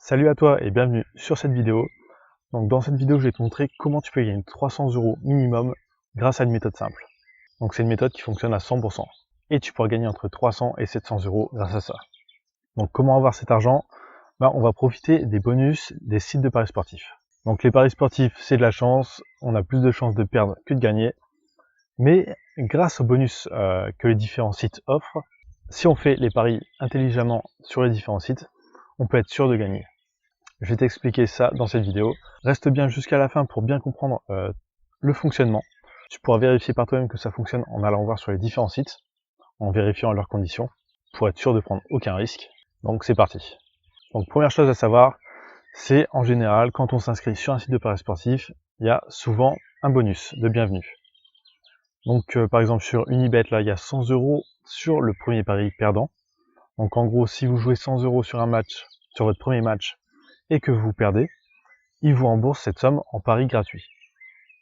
Salut à toi et bienvenue sur cette vidéo. Donc dans cette vidéo, je vais te montrer comment tu peux gagner 300 € minimum grâce à une méthode simple. Donc c'est une méthode qui fonctionne à 100% et tu pourras gagner entre 300 et 700 € grâce à ça. Donc comment avoir cet argent? On va profiter des bonus des sites de paris sportifs. Donc les paris sportifs, c'est de la chance, on a plus de chances de perdre que de gagner. Mais grâce aux bonus que les différents sites offrent, si on fait les paris intelligemment sur les différents sites, on peut être sûr de gagner. Je vais t'expliquer ça dans cette vidéo. Reste bien jusqu'à la fin pour bien comprendre le fonctionnement. Tu pourras vérifier par toi-même que ça fonctionne en allant voir sur les différents sites, en vérifiant leurs conditions, pour être sûr de prendre aucun risque. Donc c'est parti. Donc première chose à savoir, c'est en général, quand on s'inscrit sur un site de paris sportif, il y a souvent un bonus de bienvenue. Donc par exemple sur Unibet, là il y a 100 € sur le premier pari perdant. Donc en gros, si vous jouez 100 € sur un match, sur votre premier match, et que vous perdez, ils vous remboursent cette somme en pari gratuit.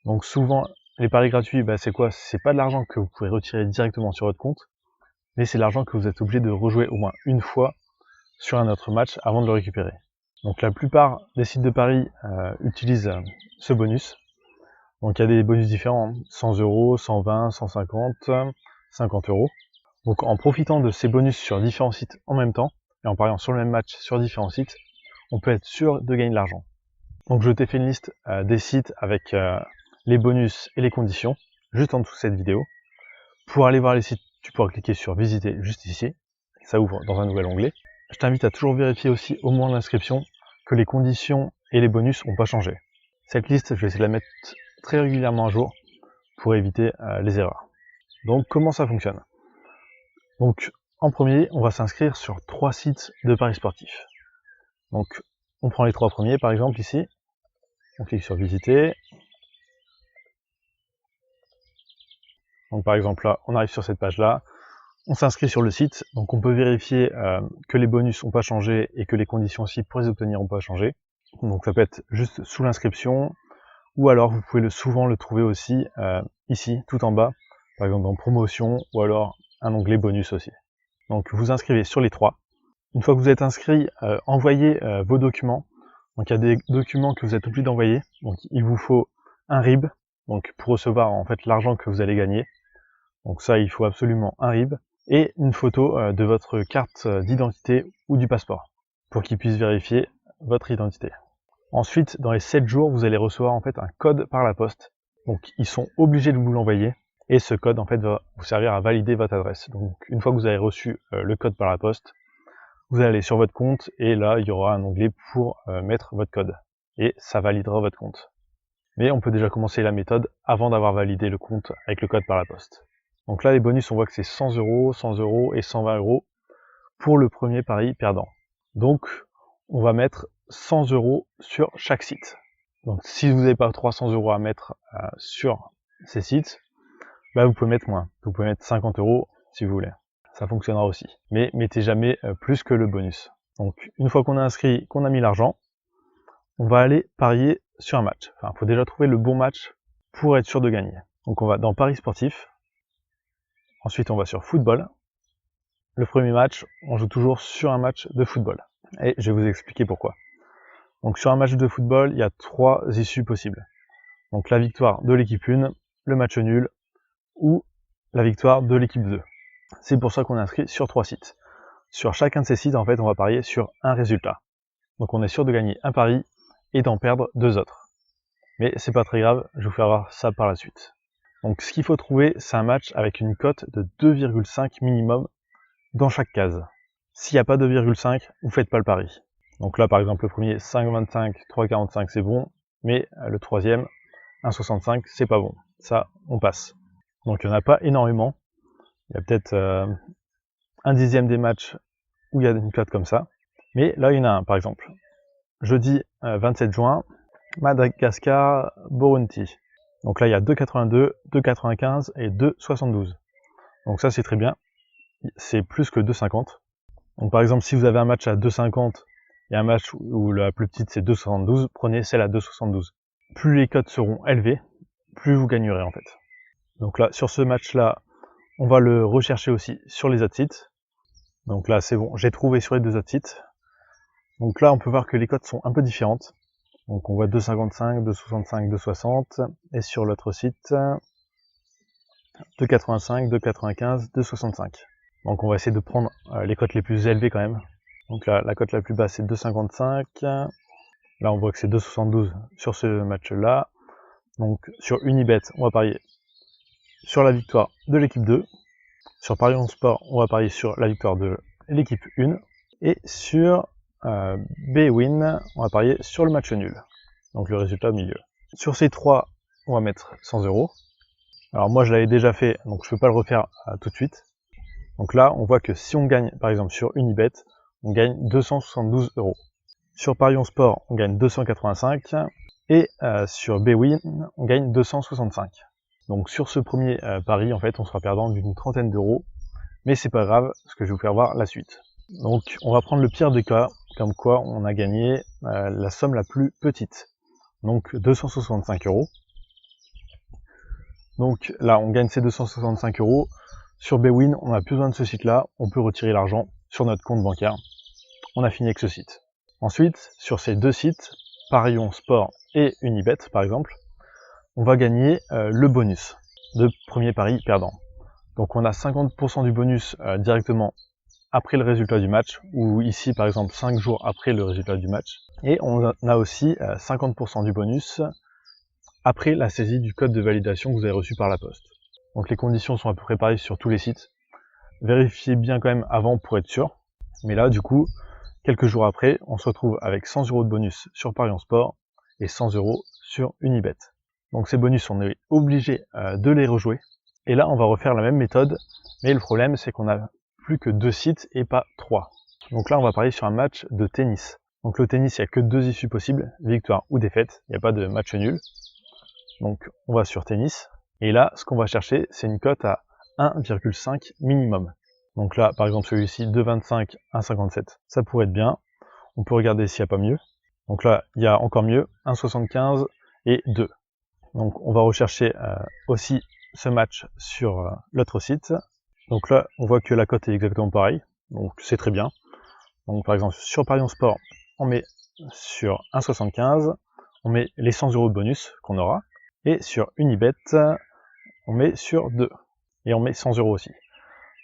Donc souvent, les paris gratuits, c'est quoi? C'est pas de l'argent que vous pouvez retirer directement sur votre compte, mais c'est l'argent que vous êtes obligé de rejouer au moins une fois sur un autre match avant de le récupérer. Donc la plupart des sites de paris utilisent ce bonus. Donc il y a des bonus différents, 100 €, 120, 150, 50 €. Donc en profitant de ces bonus sur différents sites en même temps, et en pariant sur le même match sur différents sites, on peut être sûr de gagner de l'argent. Donc je t'ai fait une liste des sites avec les bonus et les conditions, juste en dessous de cette vidéo. Pour aller voir les sites, tu pourras cliquer sur visiter juste ici, ça ouvre dans un nouvel onglet. Je t'invite à toujours vérifier aussi au moment de l'inscription que les conditions et les bonus n'ont pas changé. Cette liste, je vais essayer de la mettre très régulièrement à jour pour éviter les erreurs. Donc comment ça fonctionne? Donc en premier, on va s'inscrire sur 3 sites de paris sportifs. Donc on prend les 3 premiers par exemple ici, on clique sur visiter. Donc par exemple là, on arrive sur cette page là, on s'inscrit sur le site, donc on peut vérifier que les bonus n'ont pas changé et que les conditions aussi pour les obtenir n'ont pas changé. Donc ça peut être juste sous l'inscription, ou alors vous pouvez souvent le trouver aussi ici, tout en bas, par exemple dans promotion, ou alors un onglet bonus aussi. Donc vous inscrivez sur les 3. Une fois que vous êtes inscrit, envoyez vos documents. Donc il y a des documents que vous êtes obligé d'envoyer. Donc il vous faut un RIB, donc pour recevoir en fait l'argent que vous allez gagner. Donc ça, il faut absolument un RIB et une photo de votre carte d'identité ou du passeport pour qu'ils puissent vérifier votre identité. Ensuite, dans les 7 jours, vous allez recevoir en fait un code par la poste. Donc ils sont obligés de vous l'envoyer et ce code en fait va vous servir à valider votre adresse. Donc une fois que vous avez reçu le code par la poste, vous allez sur votre compte et là il y aura un onglet pour mettre votre code et ça validera votre compte. Mais on peut déjà commencer la méthode avant d'avoir validé le compte avec le code par la poste. Donc là les bonus, on voit que c'est 100 €, 100 € et 120 € pour le premier pari perdant. Donc on va mettre 100 € sur chaque site. Donc si vous n'avez pas 300 € à mettre sur ces sites, vous pouvez mettre moins. Vous pouvez mettre 50 € si vous voulez. Ça fonctionnera aussi. Mais mettez jamais plus que le bonus. Donc une fois qu'on a inscrit, qu'on a mis l'argent, on va aller parier sur un match. Enfin, il faut déjà trouver le bon match pour être sûr de gagner. Donc on va dans paris sportif. Ensuite on va sur football. Le premier match, on joue toujours sur un match de football. Et je vais vous expliquer pourquoi. Donc sur un match de football, il y a 3 issues possibles. Donc la victoire de l'équipe 1, le match nul ou la victoire de l'équipe 2. C'est pour ça qu'on est inscrit sur 3 sites. Sur chacun de ces sites, en fait, on va parier sur un résultat. Donc on est sûr de gagner un pari et d'en perdre 2 autres. Mais c'est pas très grave, je vais vous faire voir ça par la suite. Donc ce qu'il faut trouver, c'est un match avec une cote de 2,5 minimum dans chaque case. S'il n'y a pas 2,5, vous faites pas le pari. Donc là par exemple le premier 5,25, 3,45 c'est bon, mais le troisième 1,65 c'est pas bon. Ça on passe. Donc il n'y en a pas énormément. Il y a peut-être un dixième des matchs où il y a une cote comme ça. Mais là il y en a un par exemple. Jeudi 27 juin, Madagascar, Burundi. Donc là il y a 2,82, 2,95 et 2,72. Donc ça c'est très bien. C'est plus que 2,50. Donc par exemple, si vous avez un match à 2,50 et un match où la plus petite c'est 2,72, prenez celle à 2,72. Plus les cotes seront élevées, plus vous gagnerez en fait. Donc là, sur ce match-là, on va le rechercher aussi sur les autres sites. Donc là, c'est bon, j'ai trouvé sur les 2 autres sites. Donc là, on peut voir que les cotes sont un peu différentes. Donc on voit 2,55, 2,65, 2,60, et sur l'autre site, 2,85, 2,95, 2,65. Donc on va essayer de prendre les cotes les plus élevées quand même. Donc là, la cote la plus basse c'est 2,55. Là on voit que c'est 2,72 sur ce match-là. Donc sur Unibet, on va parier sur la victoire de l'équipe 2. Sur Parions Sport, on va parier sur la victoire de l'équipe 1. Et sur Bwin, on va parier sur le match nul. Donc le résultat au milieu. Sur ces trois, on va mettre 100 €. Alors moi je l'avais déjà fait, donc je ne peux pas le refaire tout de suite. Donc là, on voit que si on gagne, par exemple sur Unibet, on gagne 272 €. Sur Parions Sport, on gagne 285. Et sur Bwin, on gagne 265. Donc sur ce premier pari, en fait, on sera perdant d'une trentaine d'euros. Mais c'est pas grave, parce que je vais vous faire voir la suite. Donc on va prendre le pire des cas, comme quoi on a gagné la somme la plus petite. Donc 265 €. Donc là, on gagne ces 265 €. Sur Bwin, on n'a plus besoin de ce site-là, on peut retirer l'argent sur notre compte bancaire. On a fini avec ce site. Ensuite, sur ces deux sites, Parions Sport et Unibet par exemple, on va gagner le bonus de premier pari perdant. Donc on a 50% du bonus directement après le résultat du match, ou ici par exemple 5 jours après le résultat du match. Et on a aussi 50% du bonus après la saisie du code de validation que vous avez reçu par la poste. Donc les conditions sont à peu près pareilles sur tous les sites. Vérifiez bien quand même avant pour être sûr. Mais là du coup, quelques jours après, on se retrouve avec 100 € de bonus sur Parions Sport et 100 € sur Unibet. Donc ces bonus, on est obligé de les rejouer. Et là, on va refaire la même méthode, mais le problème, c'est qu'on a plus que 2 sites et pas 3. Donc là, on va parier sur un match de tennis. Donc le tennis, il n'y a que 2 issues possibles, victoire ou défaite. Il n'y a pas de match nul. Donc on va sur tennis. Et là, ce qu'on va chercher, c'est une cote à 1,5 minimum. Donc là, par exemple, celui-ci, 2,25, 1,57. Ça pourrait être bien. On peut regarder s'il n'y a pas mieux. Donc là, il y a encore mieux, 1,75 et 2. Donc on va rechercher aussi ce match sur l'autre site. Donc là, on voit que la cote est exactement pareille. Donc c'est très bien. Donc par exemple, sur Parions Sport, on met sur 1,75. On met les 100 € de bonus qu'on aura. Et sur Unibet, on met sur 2. Et on met 100 € aussi.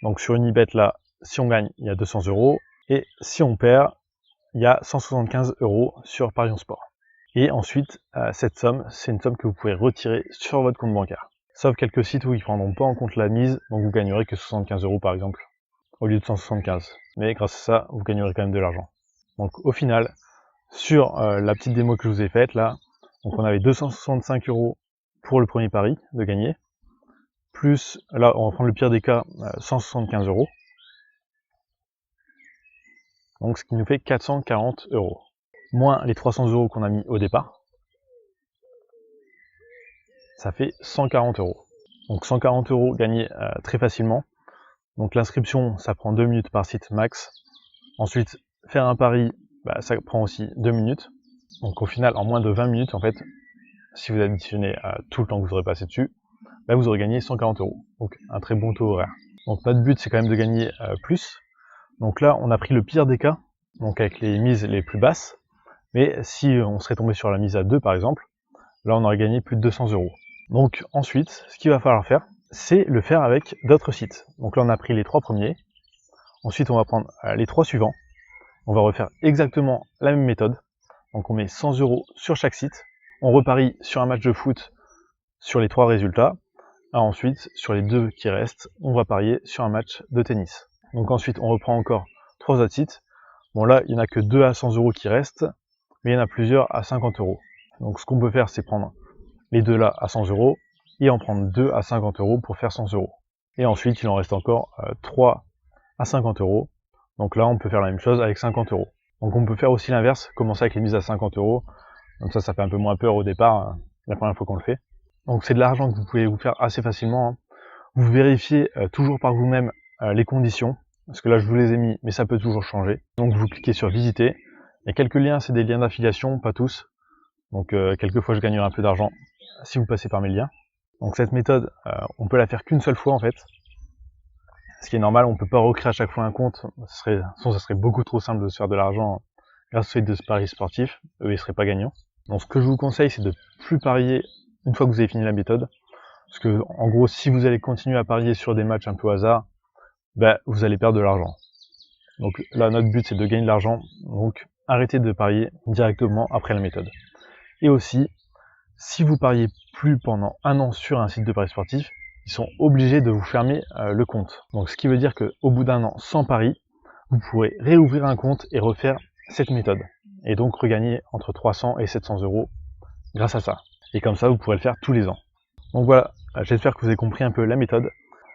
Donc sur Unibet, là, si on gagne, il y a 200 €. Et si on perd, il y a 175 € sur Parions Sport. Et ensuite, cette somme, c'est une somme que vous pouvez retirer sur votre compte bancaire. Sauf quelques sites où ils ne prendront pas en compte la mise, donc vous gagnerez que 75 € par exemple, au lieu de 175. Mais grâce à ça, vous gagnerez quand même de l'argent. Donc au final, sur la petite démo que je vous ai faite là, donc on avait 265 € pour le premier pari de gagner, plus, là on va prendre le pire des cas, 175 €. Donc ce qui nous fait 440 €. Moins les 300 € qu'on a mis au départ, ça fait 140 €. Donc 140 € gagnés très facilement. Donc l'inscription, ça prend 2 minutes par site max. Ensuite, faire un pari, ça prend aussi 2 minutes. Donc au final, en moins de 20 minutes, en fait, si vous additionnez tout le temps que vous aurez passé dessus, vous aurez gagné 140 €. Donc un très bon taux horaire. Donc notre but, c'est quand même de gagner plus. Donc là, on a pris le pire des cas, donc avec les mises les plus basses. Mais si on serait tombé sur la mise à 2 par exemple, là on aurait gagné plus de 200 €. Donc ensuite, ce qu'il va falloir faire, c'est le faire avec d'autres sites. Donc là on a pris les 3 premiers, ensuite on va prendre les 3 suivants, on va refaire exactement la même méthode. Donc on met 100 € sur chaque site, on reparie sur un match de foot sur les 3 résultats, et ensuite sur les 2 qui restent, on va parier sur un match de tennis. Donc ensuite on reprend encore 3 autres sites. Bon là il n'y en a que 2 à 100 € qui restent, mais il y en a plusieurs à 50 €. Donc ce qu'on peut faire, c'est prendre les deux là à 100 € et en prendre 2 à 50 € pour faire 100 €. Et ensuite, il en reste encore 3 à 50 €. Donc là, on peut faire la même chose avec 50 €. Donc on peut faire aussi l'inverse, commencer avec les mises à 50 €. Donc ça fait un peu moins peur au départ, la première fois qu'on le fait. Donc c'est de l'argent que vous pouvez vous faire assez facilement. Vous vérifiez toujours par vous-même les conditions, parce que là je vous les ai mis, mais ça peut toujours changer. Donc vous cliquez sur visiter. Il y a quelques liens, c'est des liens d'affiliation, pas tous. Donc quelquefois je gagnerai un peu d'argent si vous passez par mes liens. Donc cette méthode, on peut la faire qu'une seule fois en fait. Ce qui est normal, on peut pas recréer à chaque fois un compte, ça serait beaucoup trop simple de se faire de l'argent grâce au fait de ce pari sportif, eux ils seraient pas gagnants. Donc ce que je vous conseille, c'est de plus parier une fois que vous avez fini la méthode. Parce que en gros, si vous allez continuer à parier sur des matchs un peu au hasard, ben, vous allez perdre de l'argent. Donc là, notre but c'est de gagner de l'argent, donc arrêtez de parier directement après la méthode. Et aussi, si vous pariez plus pendant 1 an sur un site de paris sportif, ils sont obligés de vous fermer le compte. Donc ce qui veut dire qu'au bout d'1 an sans pari, vous pourrez réouvrir un compte et refaire cette méthode. Et donc regagner entre 300 et 700 euros grâce à ça. Et comme ça, vous pourrez le faire tous les ans. Donc voilà, j'espère que vous avez compris un peu la méthode.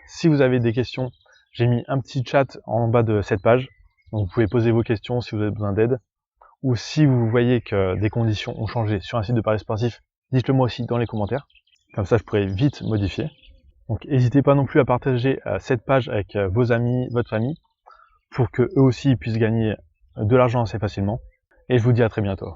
Si vous avez des questions, j'ai mis un petit chat en bas de cette page. Donc vous pouvez poser vos questions si vous avez besoin d'aide. Ou si vous voyez que des conditions ont changé sur un site de paris sportif, dites-le moi aussi dans les commentaires. Comme ça, je pourrai vite modifier. Donc n'hésitez pas non plus à partager cette page avec vos amis, votre famille, pour que eux aussi puissent gagner de l'argent assez facilement. Et je vous dis à très bientôt.